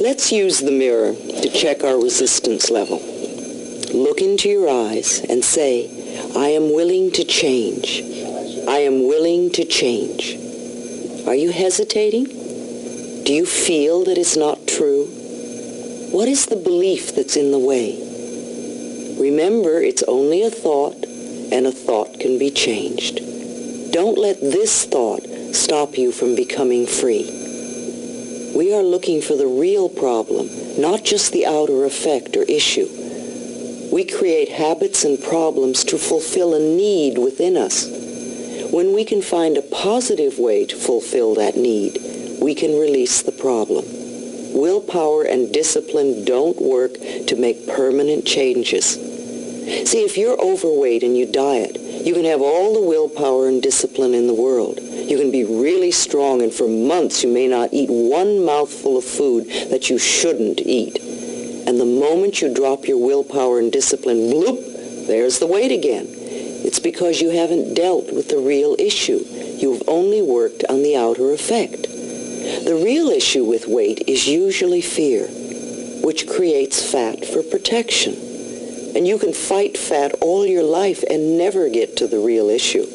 Let's use the mirror to check our resistance level. Look into your eyes and say, I am willing to change. I am willing to change. Are you hesitating? Do you feel that it's not true? What is the belief that's in the way? Remember, it's only a thought, and a thought can be changed. Don't let this thought stop you from becoming free. We are looking for the real problem, not just the outer effect or issue. We create habits and problems to fulfill a need within us. When we can find a positive way to fulfill that need, we can release the problem. Willpower and discipline don't work to make permanent changes. See, if you're overweight and you diet, you can have all the willpower and discipline in the world. You can be really strong, and for months you may not eat one mouthful of food that you shouldn't eat. And the moment you drop your willpower and discipline, bloop, there's the weight again. It's because you haven't dealt with the real issue. You've only worked on the outer effect. The real issue with weight is usually fear, which creates fat for protection. And you can fight fat all your life and never get to the real issue.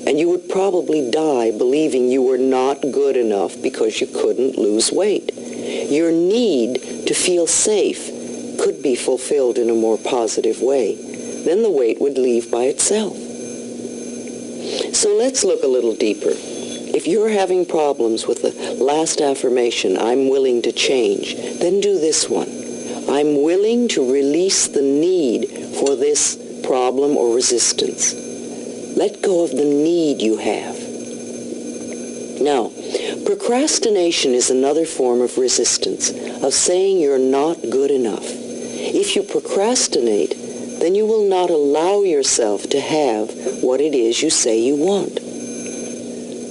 And you would probably die believing you were not good enough because you couldn't lose weight. Your need to feel safe could be fulfilled in a more positive way. Then the weight would leave by itself. So let's look a little deeper. If you're having problems with the last affirmation, I'm willing to change, then do this one. I'm willing to release the need for this problem or resistance. Let go of the need you have. Now, procrastination is another form of resistance, of saying you're not good enough. If you procrastinate, then you will not allow yourself to have what it is you say you want.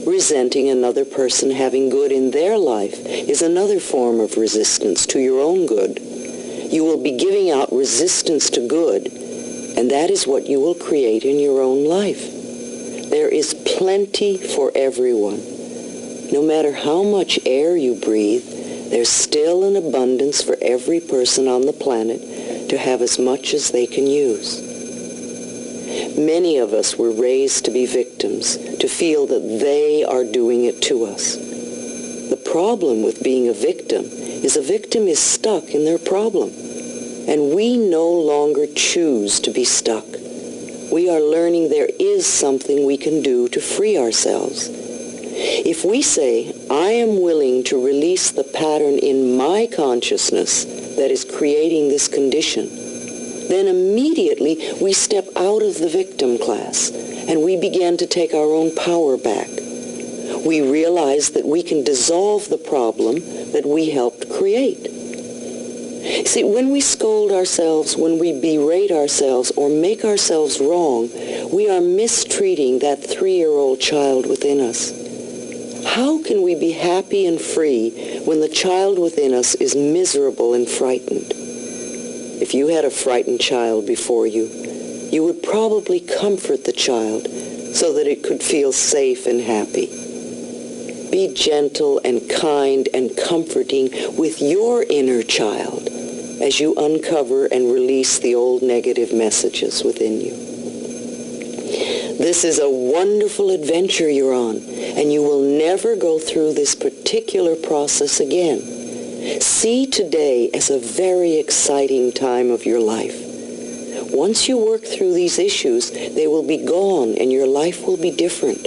Resenting another person having good in their life is another form of resistance to your own good. You will be giving out resistance to good, and that is what you will create in your own life. There is plenty for everyone. No matter how much air you breathe, there's still an abundance for every person on the planet to have as much as they can use. Many of us were raised to be victims, to feel that they are doing it to us. The problem with being a victim is stuck in their problem. And we no longer choose to be stuck. We are learning there is something we can do to free ourselves. If we say, I am willing to release the pattern in my consciousness that is creating this condition, then immediately we step out of the victim class and we begin to take our own power back. We realize that we can dissolve the problem that we helped create. See, when we scold ourselves, when we berate ourselves or make ourselves wrong, we are mistreating that 3-year-old child within us. How can we be happy and free when the child within us is miserable and frightened? If you had a frightened child before you, you would probably comfort the child so that it could feel safe and happy. Be gentle and kind and comforting with your inner child as you uncover and release the old negative messages within you. This is a wonderful adventure you're on, and you will never go through this particular process again. See today as a very exciting time of your life. Once you work through these issues, they will be gone and your life will be different.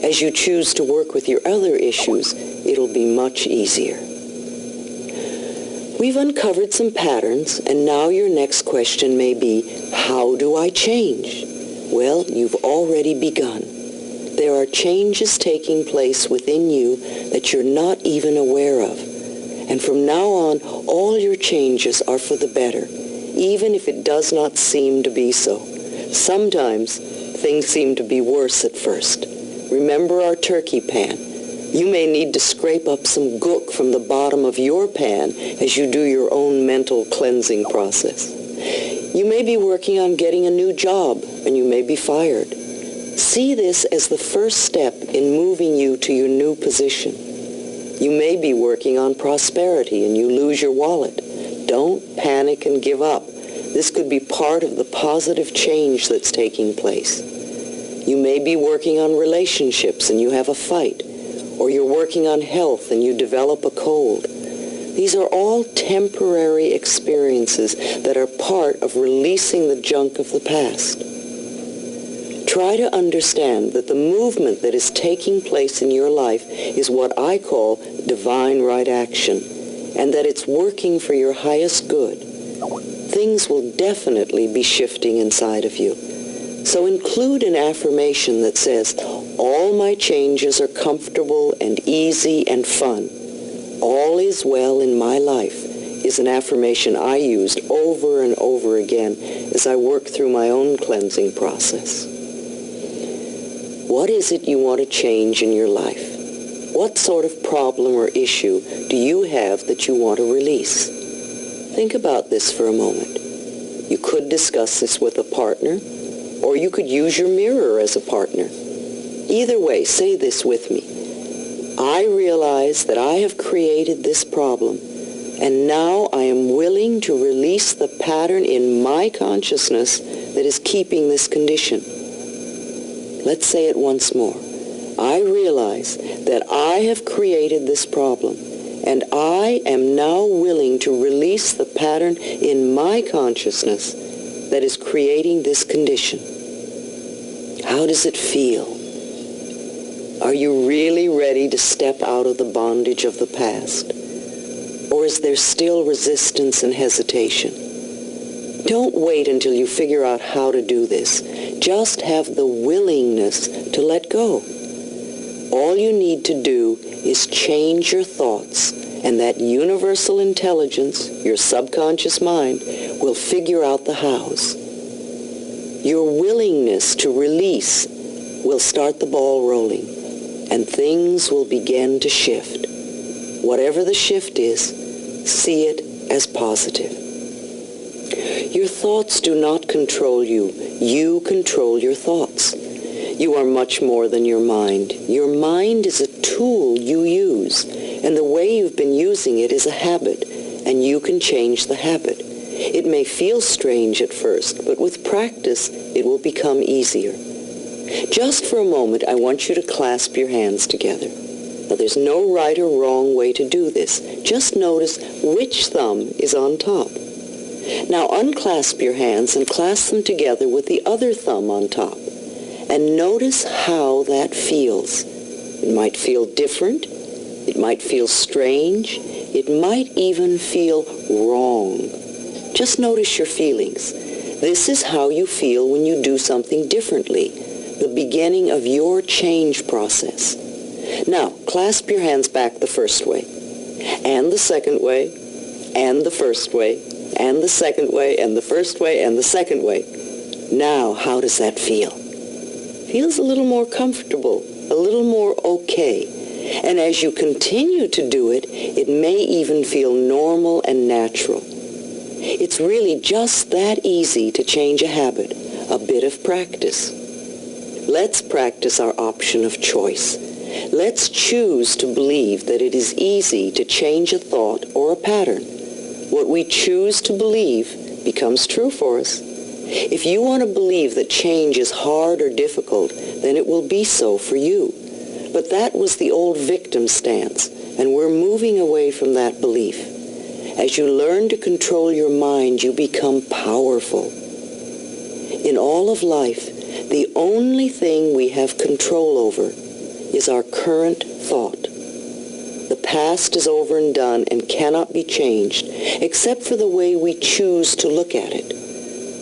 As you choose to work with your other issues, it'll be much easier. We've uncovered some patterns, and now your next question may be, how do I change? Well, you've already begun. There are changes taking place within you that you're not even aware of. And from now on, all your changes are for the better, even if it does not seem to be so. Sometimes things seem to be worse at first. Remember our turkey pan. You may need to scrape up some gook from the bottom of your pan as you do your own mental cleansing process. You may be working on getting a new job, and you may be fired. See this as the first step in moving you to your new position. You may be working on prosperity and you lose your wallet. Don't panic and give up. This could be part of the positive change that's taking place. You may be working on relationships and you have a fight, or you're working on health and you develop a cold. These are all temporary experiences that are part of releasing the junk of the past. Try to understand that the movement that is taking place in your life is what I call divine right action, and that it's working for your highest good. Things will definitely be shifting inside of you. So include an affirmation that says, all my changes are comfortable and easy and fun. All is well in my life is an affirmation I used over and over again as I worked through my own cleansing process. What is it you want to change in your life? What sort of problem or issue do you have that you want to release? Think about this for a moment. You could discuss this with a partner, or you could use your mirror as a partner. Either way, say this with me. I realize that I have created this problem, and now I am willing to release the pattern in my consciousness that is keeping this condition. Let's say it once more. I realize that I have created this problem, and I am now willing to release the pattern in my consciousness that is creating this condition. How does it feel? Are you really ready to step out of the bondage of the past? Or is there still resistance and hesitation? Don't wait until you figure out how to do this. Just have the willingness to let go. All you need to do is change your thoughts, and that universal intelligence, your subconscious mind, will figure out the hows. Your willingness to release will start the ball rolling, and things will begin to shift. Whatever the shift is, see it as positive. Your thoughts do not control you. You control your thoughts. You are much more than your mind. Your mind is a tool you use, and the way you've been using it is a habit, and you can change the habit. It may feel strange at first, but with practice, it will become easier. Just for a moment, I want you to clasp your hands together. Now, there's no right or wrong way to do this. Just notice which thumb is on top. Now, unclasp your hands and clasp them together with the other thumb on top. And notice how that feels. It might feel different. It might feel strange. It might even feel wrong. Just notice your feelings. This is how you feel when you do something differently, the beginning of your change process. Now, clasp your hands back the first way, and the second way, and the first way, and the second way, and the first way, and the second way. Now, how does that feel? Feels a little more comfortable, a little more okay. And as you continue to do it, it may even feel normal and natural. It's really just that easy to change a habit, a bit of practice. Let's practice our option of choice. Let's choose to believe that it is easy to change a thought or a pattern. What we choose to believe becomes true for us. If you want to believe that change is hard or difficult, then it will be so for you. But that was the old victim stance, and we're moving away from that belief. As you learn to control your mind, you become powerful. In all of life, the only thing we have control over is our current thought. The past is over and done and cannot be changed, except for the way we choose to look at it.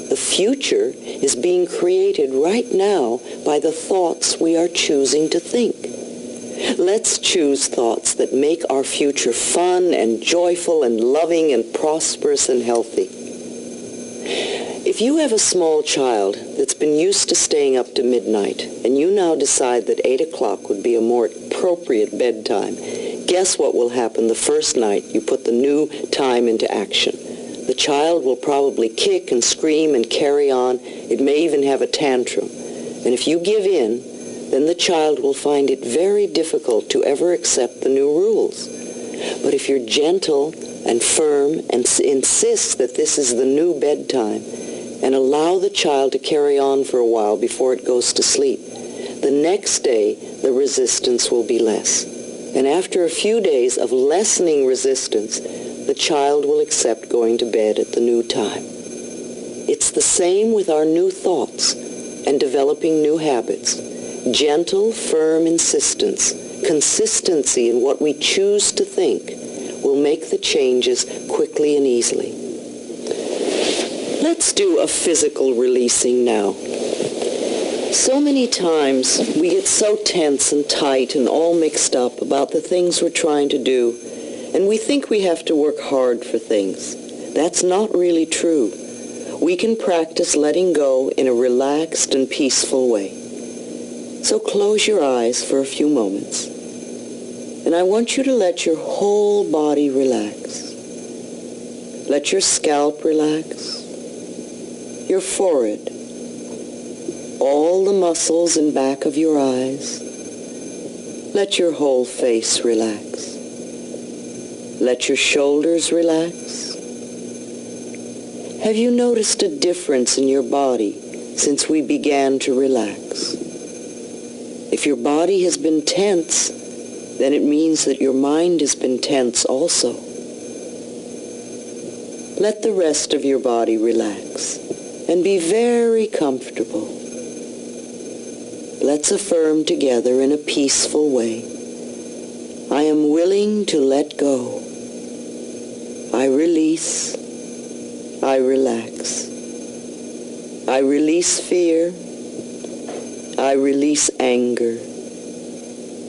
The future is being created right now by the thoughts we are choosing to think. Let's choose thoughts that make our future fun and joyful and loving and prosperous and healthy. If you have a small child that's been used to staying up to midnight, and you now decide that 8 o'clock would be a more appropriate bedtime, guess what will happen the first night you put the new time into action? The child will probably kick and scream and carry on. It may even have a tantrum. And if you give in, then the child will find it very difficult to ever accept the new rules. But if you're gentle and firm and insist that this is the new bedtime and allow the child to carry on for a while before it goes to sleep, the next day the resistance will be less. And after a few days of lessening resistance, the child will accept going to bed at the new time. It's the same with our new thoughts and developing new habits. Gentle, firm insistence, consistency in what we choose to think will make the changes quickly and easily. Let's do a physical releasing now. So many times we get so tense and tight and all mixed up about the things we're trying to do, and we think we have to work hard for things. That's not really true. We can practice letting go in a relaxed and peaceful way. So close your eyes for a few moments, and I want you to let your whole body relax. Let your scalp relax, your forehead, all the muscles in back of your eyes. Let your whole face relax. Let your shoulders relax. Have you noticed a difference in your body since we began to relax? If your body has been tense, then it means that your mind has been tense also. Let the rest of your body relax and be very comfortable. Let's affirm together in a peaceful way. I am willing to let go. I release. I relax. I release fear. I release anger.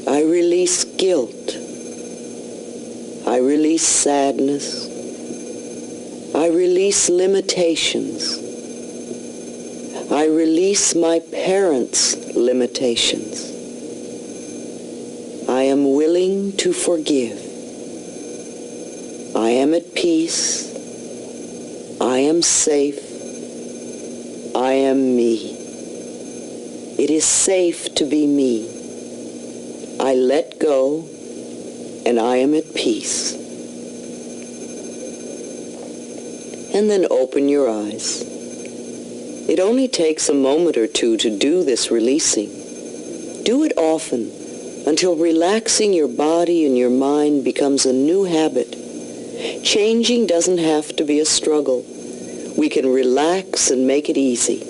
I release guilt. I release sadness. I release limitations. I release my parents' limitations. I am willing to forgive. I am at peace. I am safe. I am me. It is safe to be me. I let go, and I am at peace. And then open your eyes. It only takes a moment or two to do this releasing. Do it often until relaxing your body and your mind becomes a new habit. Changing doesn't have to be a struggle. We can relax and make it easy.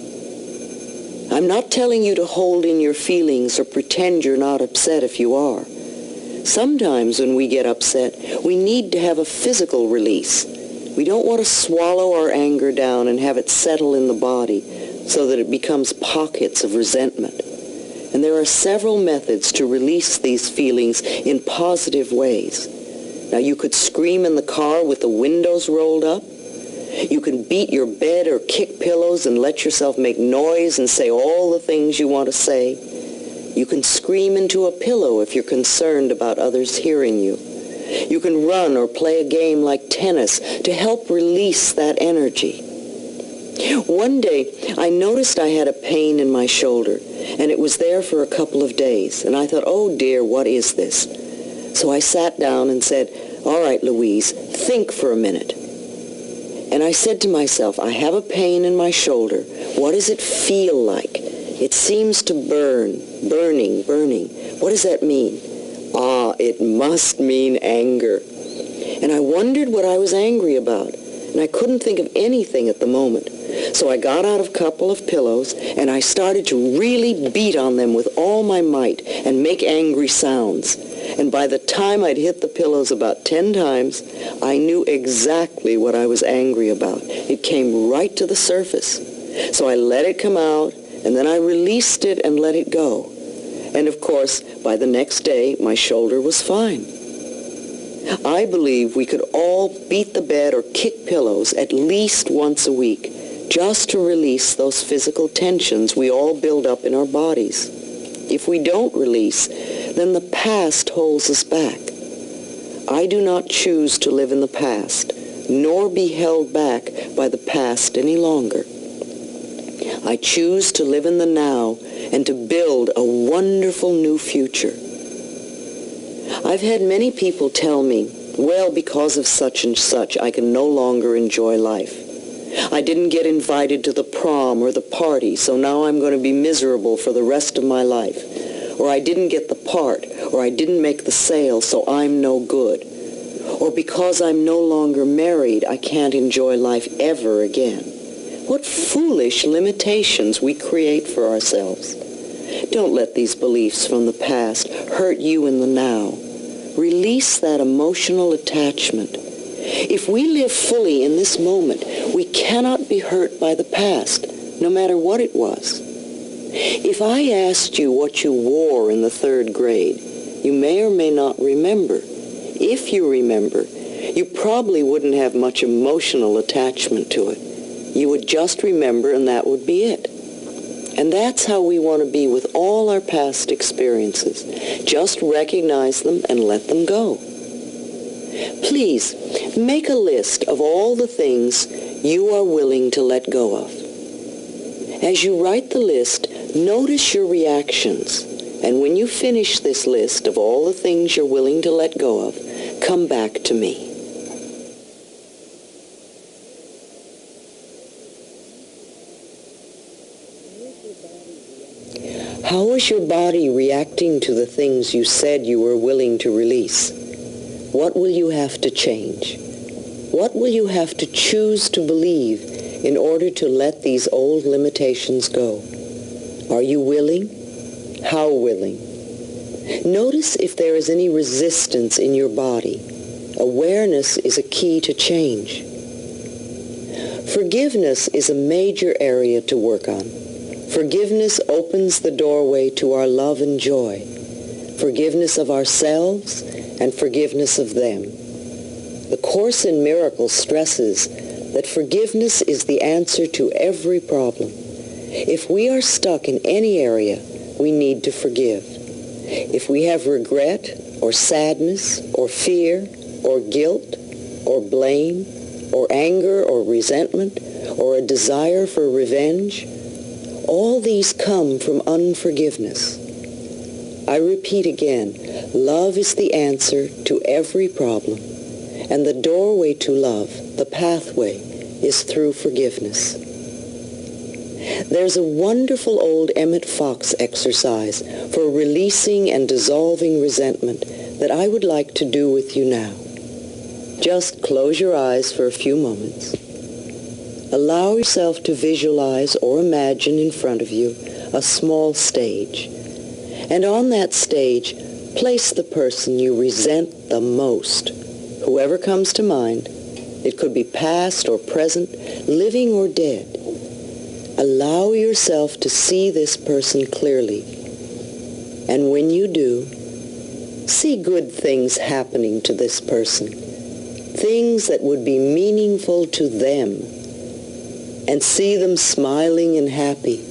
I'm not telling you to hold in your feelings or pretend you're not upset if you are. Sometimes when we get upset, we need to have a physical release. We don't want to swallow our anger down and have it settle in the body so that it becomes pockets of resentment. And there are several methods to release these feelings in positive ways. Now, you could scream in the car with the windows rolled up. You can beat your bed or kick pillows and let yourself make noise and say all the things you want to say. You can scream into a pillow if you're concerned about others hearing you. You can run or play a game like tennis to help release that energy. One day, I noticed I had a pain in my shoulder, and it was there for a couple of days. And I thought, oh dear, what is this? So I sat down and said, all right, Louise, think for a minute. And I said to myself, I have a pain in my shoulder. What does it feel like? It seems to burn, burning. What does that mean? Ah, it must mean anger. And I wondered what I was angry about, and I couldn't think of anything at the moment. So I got out a couple of pillows, and I started to really beat on them with all my might and make angry sounds. And by the time I'd hit the pillows about 10 times, I knew exactly what I was angry about. It came right to the surface. So I let it come out, and then I released it and let it go. And of course, by the next day, my shoulder was fine. I believe we could all beat the bed or kick pillows at least once a week, just to release those physical tensions we all build up in our bodies. If we don't release, then the past holds us back. I do not choose to live in the past, nor be held back by the past any longer. I choose to live in the now and to build a wonderful new future. I've had many people tell me, well, because of such and such, I can no longer enjoy life. I didn't get invited to the prom or the party, so now I'm going to be miserable for the rest of my life. Or I didn't get the part, or I didn't make the sale, so I'm no good. Or because I'm no longer married, I can't enjoy life ever again. What foolish limitations we create for ourselves. Don't let these beliefs from the past hurt you in the now. Release that emotional attachment. If we live fully in this moment, we cannot be hurt by the past, no matter what it was. If I asked you what you wore in the 3rd grade, you may or may not remember. If you remember, you probably wouldn't have much emotional attachment to it. You would just remember, and that would be it. And that's how we want to be with all our past experiences. Just recognize them and let them go. Please, make a list of all the things you are willing to let go of. As you write the list, notice your reactions. And when you finish this list of all the things you're willing to let go of, come back to me. How is your body reacting to the things you said you were willing to release? What will you have to change? What will you have to choose to believe in order to let these old limitations go? Are you willing? How willing? Notice if there is any resistance in your body. Awareness is a key to change. Forgiveness is a major area to work on. Forgiveness opens the doorway to our love and joy. Forgiveness of ourselves and forgiveness of them. The Course in Miracles stresses that forgiveness is the answer to every problem. If we are stuck in any area, we need to forgive. If we have regret or sadness or fear or guilt or blame or anger or resentment or a desire for revenge, all these come from unforgiveness. I repeat again, love is the answer to every problem, and the doorway to love, the pathway, is through forgiveness. There's a wonderful old Emmett Fox exercise for releasing and dissolving resentment that I would like to do with you now. Just close your eyes for a few moments. Allow yourself to visualize or imagine in front of you a small stage. And on that stage, place the person you resent the most. Whoever comes to mind, it could be past or present, living or dead. Allow yourself to see this person clearly. And when you do, see good things happening to this person, things that would be meaningful to them, and see them smiling and happy.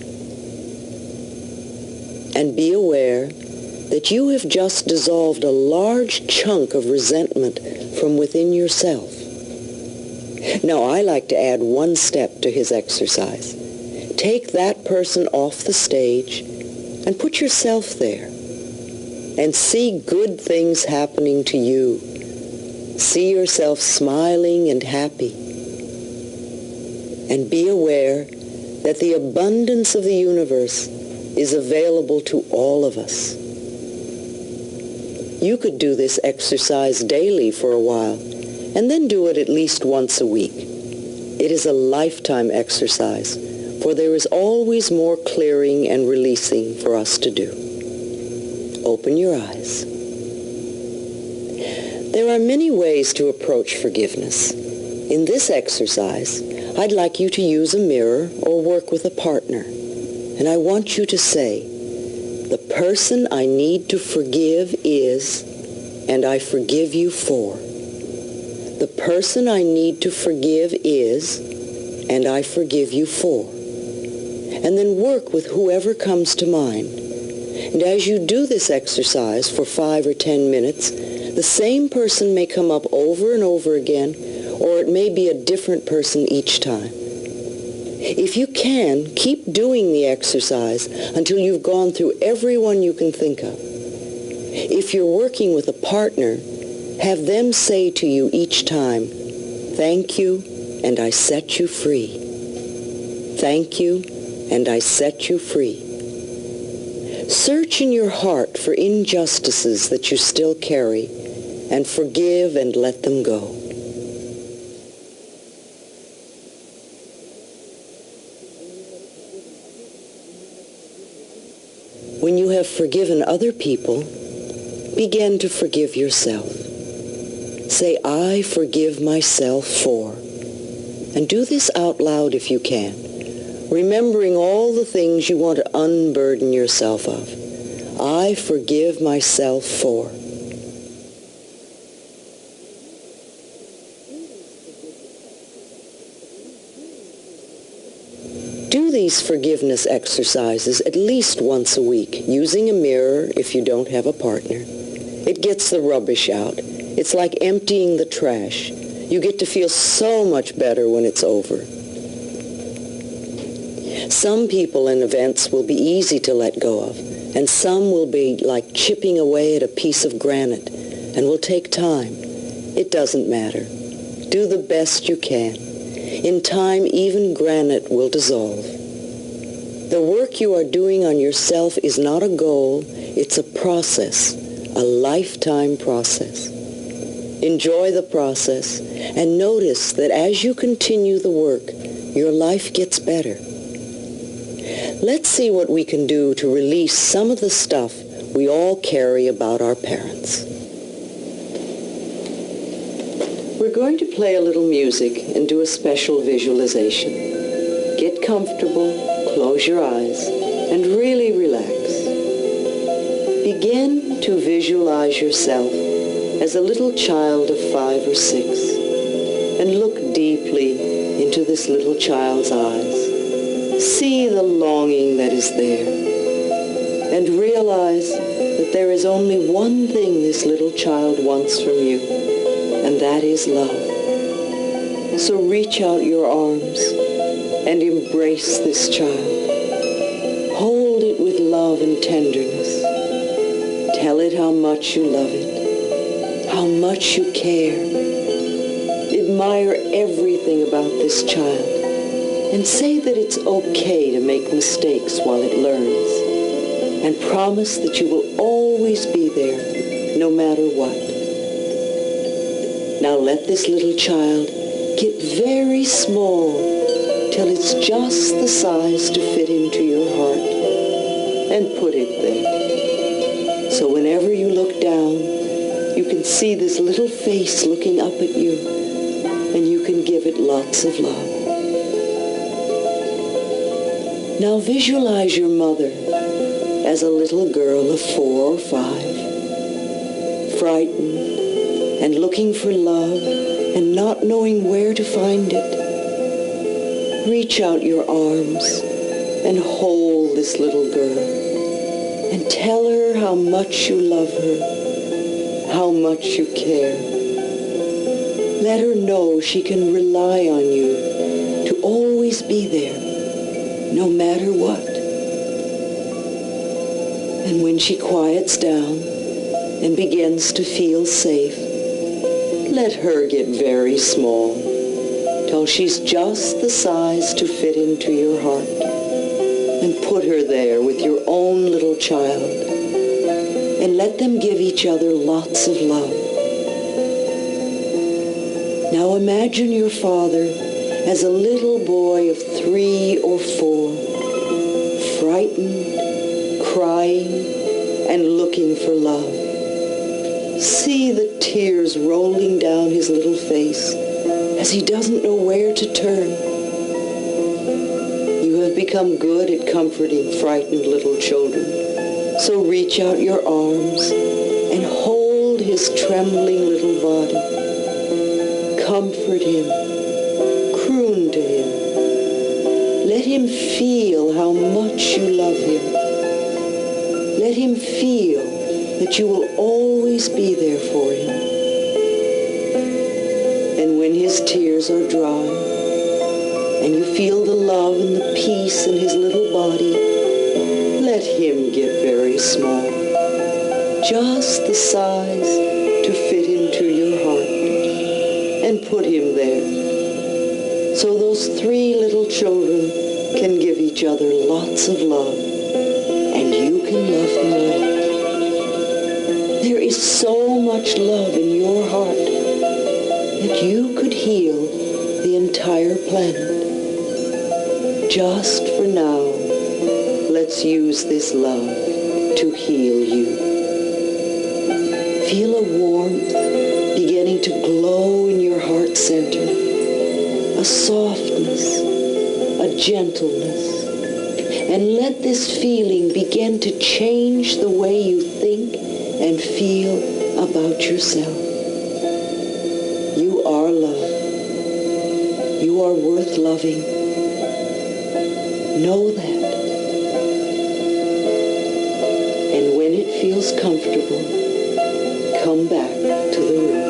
And be aware that you have just dissolved a large chunk of resentment from within yourself. Now, I like to add one step to his exercise. Take that person off the stage and put yourself there and see good things happening to you. See yourself smiling and happy. And be aware that the abundance of the universe is available to all of us. You could do this exercise daily for a while, and then do it at least once a week. It is a lifetime exercise, for there is always more clearing and releasing for us to do. Open your eyes. There are many ways to approach forgiveness. In this exercise, I'd like you to use a mirror or work with a partner. And I want you to say, the person I need to forgive is, and I forgive you for. The person I need to forgive is, and I forgive you for. And then work with whoever comes to mind. And as you do this exercise for 5 or 10 minutes, the same person may come up over and over again, or it may be a different person each time. If you can, keep doing the exercise until you've gone through every one you can think of. If you're working with a partner, have them say to you each time, "Thank you, and I set you free. Thank you, and I set you free." Search in your heart for injustices that you still carry, and forgive and let them go. When you have forgiven other people, begin to forgive yourself. Say, "I forgive myself for," and do this out loud if you can, remembering all the things you want to unburden yourself of. I forgive myself for. Do these forgiveness exercises at least once a week, using a mirror if you don't have a partner. It gets the rubbish out. It's like emptying the trash. You get to feel so much better when it's over. Some people and events will be easy to let go of, and some will be like chipping away at a piece of granite and will take time. It doesn't matter. Do the best you can. In time, even granite will dissolve. The work you are doing on yourself is not a goal, it's a process, a lifetime process. Enjoy the process and notice that as you continue the work, your life gets better. Let's see what we can do to release some of the stuff we all carry about our parents. We're going to play a little music and do a special visualization. Get comfortable, close your eyes, and really relax. Begin to visualize yourself as a little child of 5 or 6, and look deeply into this little child's eyes. See the longing that is there, and realize that there is only one thing this little child wants from you, and that is love. So reach out your arms and embrace this child. Hold it with love and tenderness. Tell it how much you love it, how much you care. Admire everything about this child, and say that it's okay to make mistakes while it learns, and promise that you will always be there, no matter what. Now let this little child get very small till it's just the size to fit into your heart, and put it there. So whenever you look down, you can see this little face looking up at you, and you can give it lots of love. Now visualize your mother as a little girl of 4 or 5, frightened and looking for love and not knowing where to find it. Reach out your arms and hold this little girl and tell her how much you love her, how much you care. Let her know she can rely on you to always be there, no matter what. And when she quiets down and begins to feel safe, let her get very small till she's just the size to fit into your heart, and put her there with your own little child, and let them give each other lots of love. Now imagine your father as a little boy of 3 or 4, frightened, crying, and looking for love. See the tears rolling down his little face as he doesn't know where to turn. You have become good at comforting frightened little children, so reach out your arms and hold his trembling little body. Comfort him, croon to him. Let him feel how much you love him. Let him feel that you will always be there for him. And when his tears are dry, and you feel the love and the peace in his little body, let him get very small, just the size to fit into your heart, and put him there. So those 3 little children can give each other lots of love, and you can love them all. There is so much love in your heart that you could heal the entire planet. Just for now, let's use this love to heal you. Feel a warmth beginning to glow in your heart center, a softness, a gentleness, and let this feeling begin to change the way you think and feel about yourself. You are love. You are worth loving. Know that. And when it feels comfortable, come back to the room.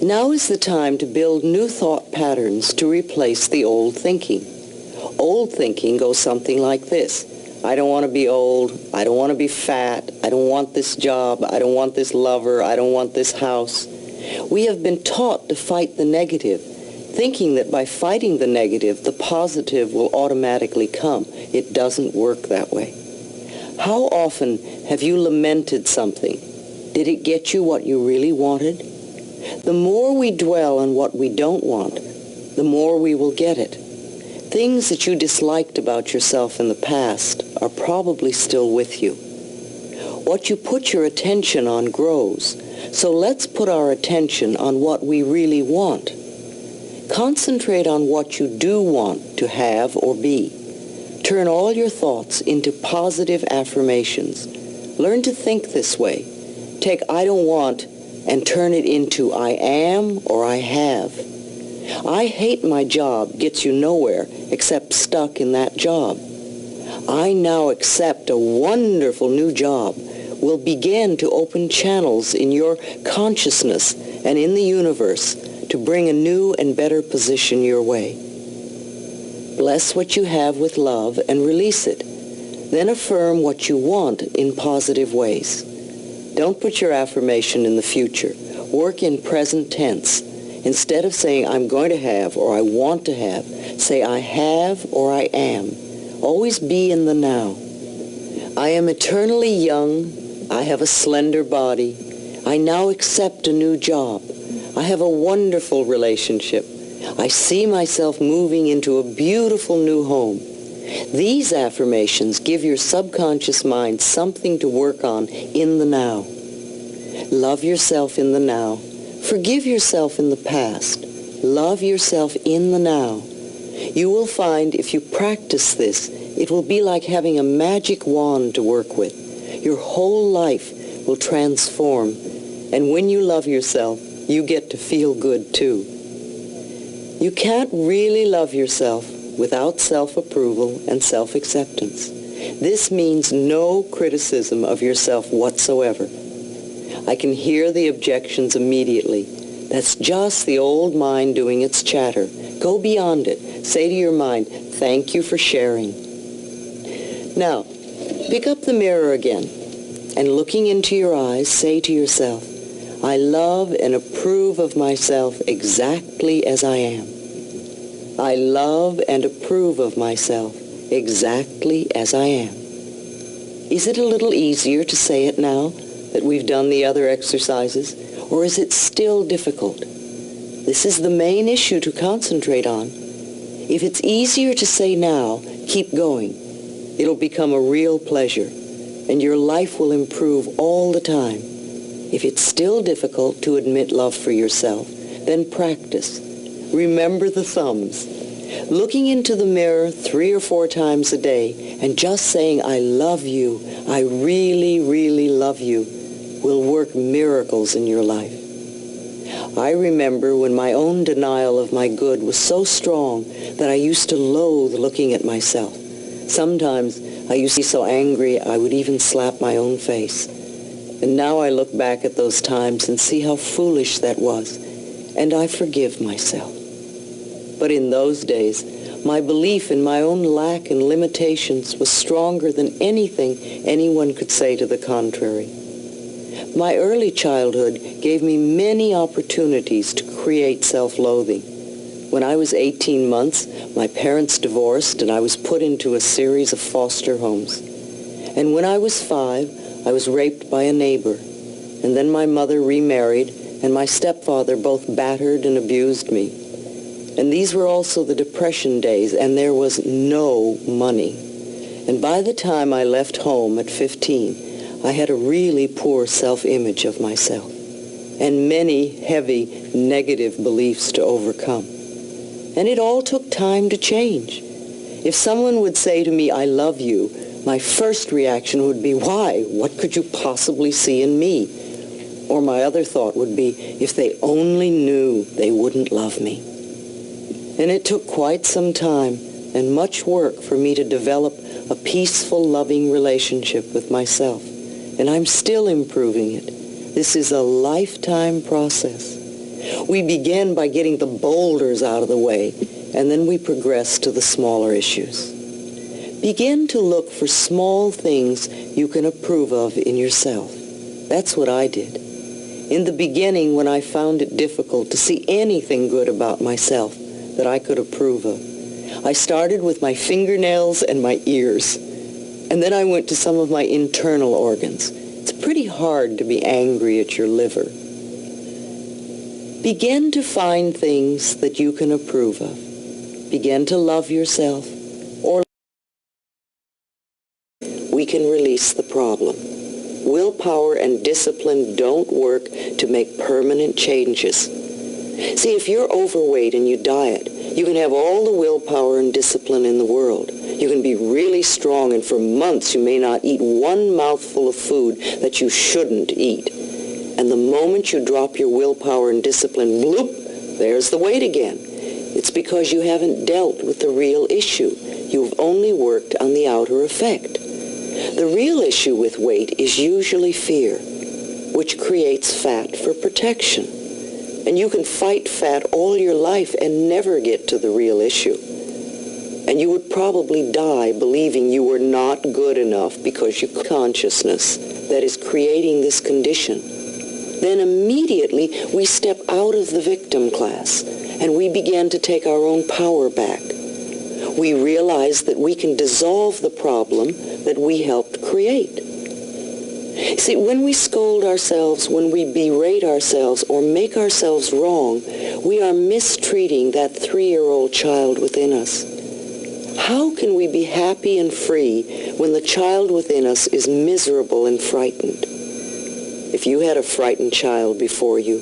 Now is the time to build new thought patterns to replace the old thinking. Old thinking goes something like this. I don't want to be old. I don't want to be fat. I don't want this job. I don't want this lover. I don't want this house. We have been taught to fight the negative, thinking that by fighting the negative, the positive will automatically come. It doesn't work that way. How often have you lamented something? Did it get you what you really wanted? The more we dwell on what we don't want, the more we will get it. Things that you disliked about yourself in the past are probably still with you. What you put your attention on grows, so let's put our attention on what we really want. Concentrate on what you do want to have or be. Turn all your thoughts into positive affirmations. Learn to think this way. Take I don't want and turn it into I am or I have. I hate my job gets you nowhere except stuck in that job. I now accept a wonderful new job will begin to open channels in your consciousness and in the universe to bring a new and better position your way. Bless what you have with love and release it. Then affirm what you want in positive ways. Don't put your affirmation in the future. Work in present tense. Instead of saying, I'm going to have or I want to have, say, I have or I am. Always be in the now. I am eternally young. I have a slender body. I now accept a new job. I have a wonderful relationship. I see myself moving into a beautiful new home. These affirmations give your subconscious mind something to work on in the now. Love yourself in the now. Forgive yourself in the past. Love yourself in the now. You will find if you practice this, it will be like having a magic wand to work with. Your whole life will transform, and when you love yourself, you get to feel good too. You can't really love yourself without self-approval and self-acceptance. This means no criticism of yourself whatsoever. I can hear the objections immediately. That's just the old mind doing its chatter. Go beyond it. Say to your mind, thank you for sharing. Now, pick up the mirror again, and looking into your eyes, say to yourself, I love and approve of myself exactly as I am. I love and approve of myself exactly as I am. Is it a little easier to say it now that we've done the other exercises, or is it still difficult? This is the main issue to concentrate on. If it's easier to say now, keep going. It'll become a real pleasure, and your life will improve all the time. If it's still difficult to admit love for yourself, then practice. Remember the thumbs. Looking into the mirror 3 or 4 times a day and just saying, I love you, I really, really love you, will work miracles in your life. I remember when my own denial of my good was so strong that I used to loathe looking at myself. Sometimes I used to be so angry I would even slap my own face. And now I look back at those times and see how foolish that was, and I forgive myself. But in those days, my belief in my own lack and limitations was stronger than anything anyone could say to the contrary. My early childhood gave me many opportunities to create self-loathing. When I was 18 months, my parents divorced and I was put into a series of foster homes. And when I was 5, I was raped by a neighbor. And then my mother remarried and my stepfather both battered and abused me. And these were also the Depression days, and there was no money. And by the time I left home at 15, I had a really poor self-image of myself and many heavy negative beliefs to overcome. And it all took time to change. If someone would say to me, "I love you," my first reaction would be, "Why? What could you possibly see in me?" Or my other thought would be, if they only knew, they wouldn't love me. And it took quite some time and much work for me to develop a peaceful, loving relationship with myself. And I'm still improving it. This is a lifetime process. We begin by getting the boulders out of the way, and then we progress to the smaller issues. Begin to look for small things you can approve of in yourself. That's what I did. In the beginning, when I found it difficult to see anything good about myself that I could approve of, I started with my fingernails and my ears. And then I went to some of my internal organs. It's pretty hard to be angry at your liver. Begin to find things that you can approve of. Begin to love yourself, or we can release the problem. Willpower and discipline don't work to make permanent changes. See, if you're overweight and you diet, you can have all the willpower and discipline in the world. You can be really strong, and for months you may not eat one mouthful of food that you shouldn't eat. And the moment you drop your willpower and discipline, bloop, there's the weight again. It's because you haven't dealt with the real issue. You've only worked on the outer effect. The real issue with weight is usually fear, which creates fat for protection. And you can fight fat all your life and never get to the real issue. And you would probably die believing you were not good enough because your consciousness that is creating this condition. Then immediately we step out of the victim class and we begin to take our own power back. We realize that we can dissolve the problem that we helped create. See, when we scold ourselves, when we berate ourselves or make ourselves wrong, we are mistreating that 3-year-old child within us. How can we be happy and free when the child within us is miserable and frightened? If you had a frightened child before you,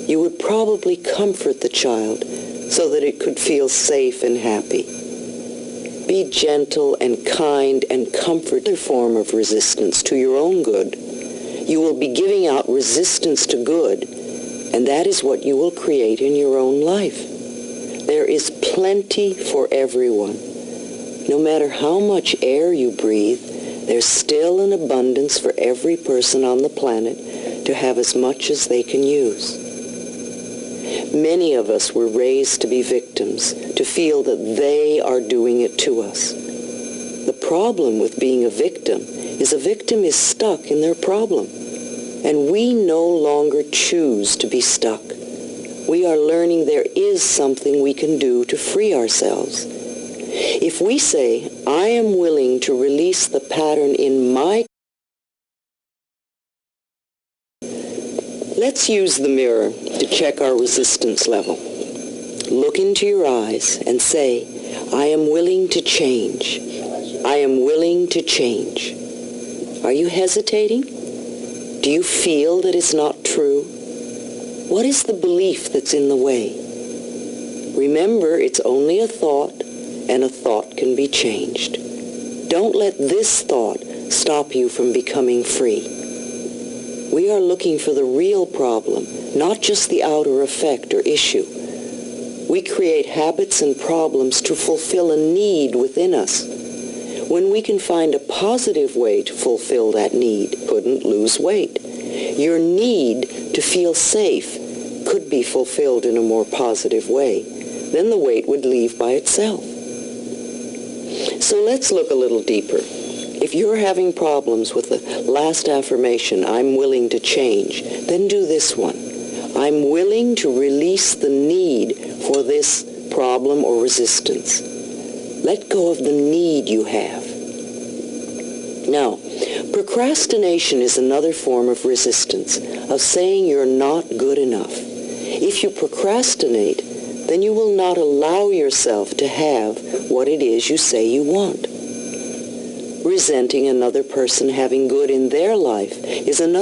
you would probably comfort the child so that it could feel safe and happy. Be gentle and kind and comfort a form of resistance to your own good. You will be giving out resistance to good, and that is what you will create in your own life. There is plenty for everyone. No matter how much air you breathe, there's still an abundance for every person on the planet to have as much as they can use. Many of us were raised to be victims, to feel that they are doing it to us. The problem with being a victim is stuck in their problem. And we no longer choose to be stuck. We are learning there is something we can do to free ourselves. If we say, "I am willing to release the pattern in my..." Let's use the mirror to check our resistance level. Look into your eyes and say, "I am willing to change. I am willing to change." Are you hesitating? Do you feel that it's not true? What is the belief that's in the way? Remember, it's only a thought, and a thought can be changed. Don't let this thought stop you from becoming free. We are looking for the real problem, not just the outer effect or issue. We create habits and problems to fulfill a need within us. When we can find a positive way to fulfill that need, couldn't lose weight, your need to feel safe could be fulfilled in a more positive way, then the weight would leave by itself. So let's look a little deeper. If you're having problems with the last affirmation, I'm willing to change, then do this one. I'm willing to release the need for this problem or resistance. Let go of the need you have. Now, procrastination is another form of resistance, of saying you're not good enough. If you procrastinate, then you will not allow yourself to have what it is you say you want. Resenting another person having good in their life is another